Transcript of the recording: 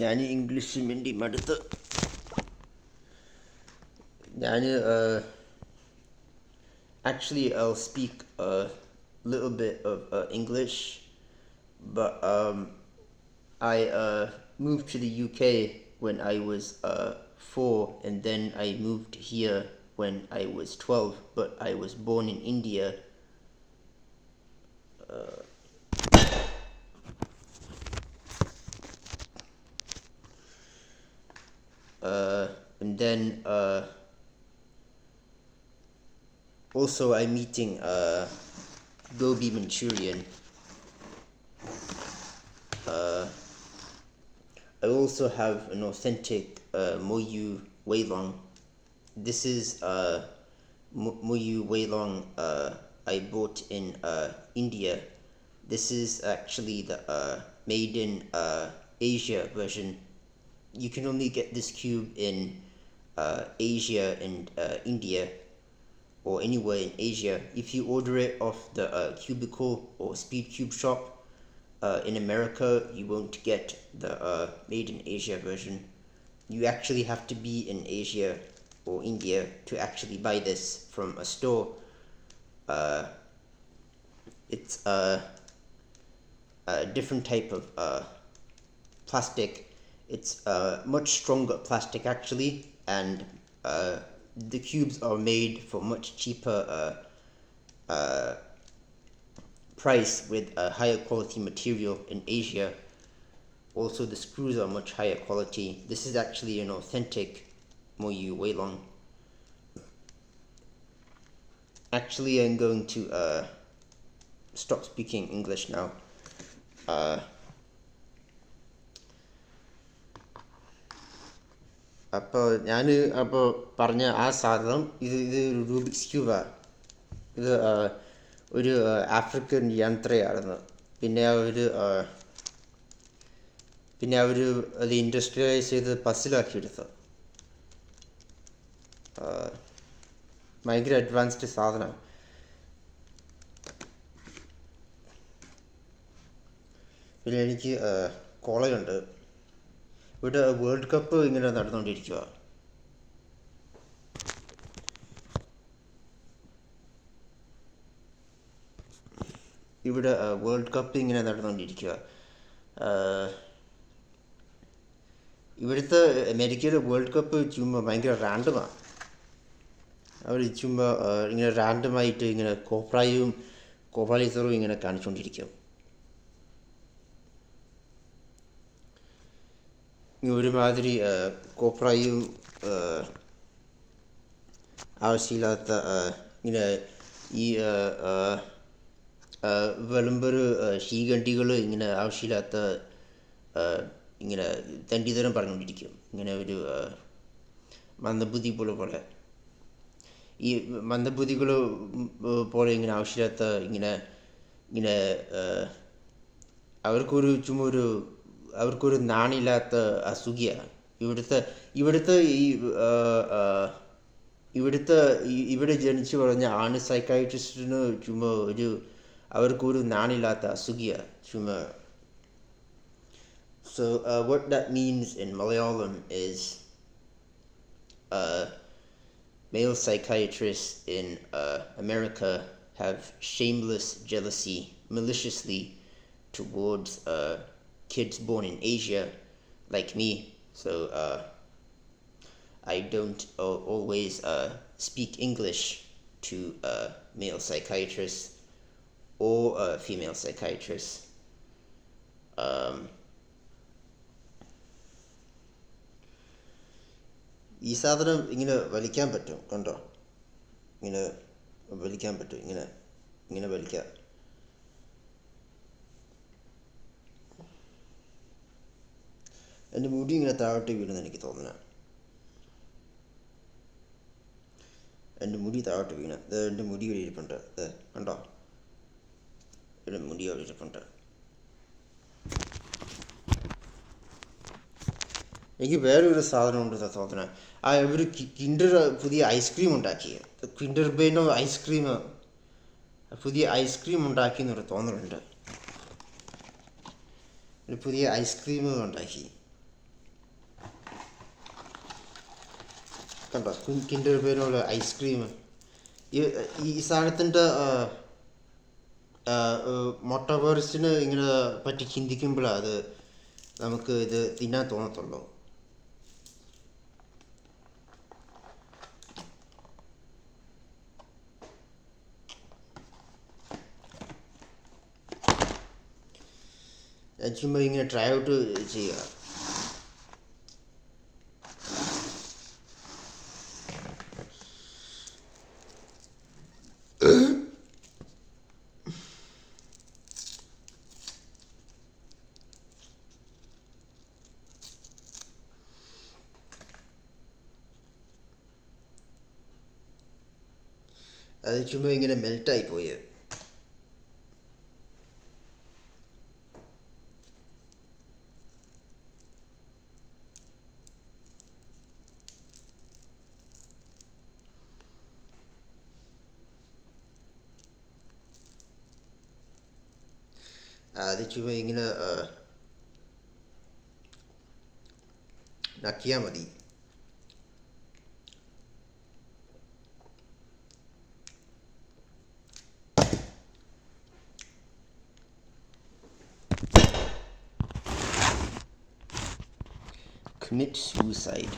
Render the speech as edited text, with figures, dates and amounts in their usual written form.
ഞാൻ ഇംഗ്ലീഷും ഹിന്ദിയും അടുത്ത് ഞാൻ actually I'll speak a little bit of English, but I moved to the UK when I was 4, and then I moved here when I was 12, but I was born in India. And then also I'm eating gobi Manchurian. I also have an authentic Moyu Weilong. This is Moyu Weilong I bought in India. This is actually the made in Asia version. You can only get this cube in Asia and India, or anywhere in Asia. If you order it off the Cubicle or Speed Cube shop in America, you won't get the made in Asia version. You actually have to be in Asia or India to actually buy this from a store. It's a different type of plastic. It's much stronger plastic actually, and the cubes are made for much cheaper price with a higher quality material in Asia. Also, the screws are much higher quality. This is actually an authentic Moyu Weilong. Actually, I'm going to stop speaking English now. അപ്പോൾ ഞാൻ അപ്പോൾ പറഞ്ഞ ആ സാധനം ഇത് Rubik's ക്യൂബാണ്. ഇത് ഒരു African യന്ത്രയായിരുന്നു. പിന്നെ അവർ അത് ഇൻഡസ്ട്രിയലൈസ് ചെയ്ത് പസിലാക്കിയെടുത്തു. ഭയങ്കര അഡ്വാൻസ്ഡ് സാധനമാണ്. പിന്നെ എനിക്ക് കോളേജുണ്ട്. ഇവിടെ വേൾഡ് കപ്പ് ഇങ്ങനെ നടന്നുകൊണ്ടിരിക്കുക. ഇവിടുത്തെ അമേരിക്കയിലെ വേൾഡ് കപ്പ് ചുമ്മാ ഭയങ്കര റാൻഡമാണ്. അവർ ചുമ്മാ ഇങ്ങനെ റാൻഡമായിട്ട് ഇങ്ങനെ കോപ്രാലിസറും ഇങ്ങനെ കാണിച്ചുകൊണ്ടിരിക്കും. ഒരുമാതിരി കോപ്രായും ആവശ്യമില്ലാത്ത ഇങ്ങനെ ഈ വിളംബര ശീകണ്ഠികൾ ഇങ്ങനെ ആവശ്യമില്ലാത്ത ഇങ്ങനെ തണ്ടിതരം പറഞ്ഞുകൊണ്ടിരിക്കും. ഇങ്ങനെ ഒരു മന്ദബുദ്ധി പോലെ ഈ മന്ദബുദ്ധികൾ പോലെ ഇങ്ങനെ ആവശ്യമില്ലാത്ത ഇങ്ങനെ അവർക്കൊരു നാണില്ലാത്ത അസുഖയാണ് ഇവിടെ ജനിച്ചു പറഞ്ഞ ആണ് സൈക്കാട്രിസ്റ്റിന് അവർക്കൊരു നാണില്ലാത്ത അസുഖയാണ് ചുമ്മാ. So what that means in Malayalam is male psychiatrists in America have shameless jealousy maliciously towards kids born in Asia like me. So I don't always speak English to male psychiatrists or female psychiatrists. ഈ സാധനം ഇങ്ങനെ വലിക്കാൻ പറ്റും, കണ്ടോ? ഇങ്ങനെ വലിക്കാൻ പറ്റും, ഇങ്ങനെ വലിക്കാം. എൻ്റെ മുടി ഇങ്ങനെ താഴോട്ട് വീണെന്ന് എനിക്ക് തോന്നുന്നത്. എൻ്റെ മുടി താഴോട്ട് വീണ്. എൻ്റെ മുടി ഇവിടെ ഇരിപ്പുണ്ട്, കണ്ടോ? എൻ്റെ മുടി അവിടെ ഇരിപ്പുണ്ട്. എനിക്ക് വേറൊരു സാധനം ഉണ്ട് തോന്നുന്നത്. ഒരു കിൻഡർ പുതിയ ഐസ്ക്രീം ഉണ്ടാക്കി, കിൻഡർ ബേനോ ഐസ്ക്രീം പുതിയ ഐസ്ക്രീം ഉണ്ടാക്കി എന്നൊരു തോന്നലുണ്ട്. ഒരു പുതിയ ഐസ്ക്രീം ഉണ്ടാക്കി. കണ്ടോ കിൻഡർ പേരുള്ള ഐസ്ക്രീം. ഈ ഈ സാധനത്തിൻ്റെ മൊട്ടവേഴ്സിന് ഇങ്ങനെ പറ്റി ചിന്തിക്കുമ്പോഴാണ് അത് നമുക്ക് ഇത് തിന്നാൻ തോന്നത്തുള്ളൂ. ചുമ്മാ ഇങ്ങനെ ട്രൈ ഔട്ട് ചെയ്യുക. അത് ചുമ്മാ ഇങ്ങനെ മെൽറ്റായി പോയി. അത് ചുമ്മാ ഇങ്ങനെ നക്കിയാൽ മതി. Commit suicide.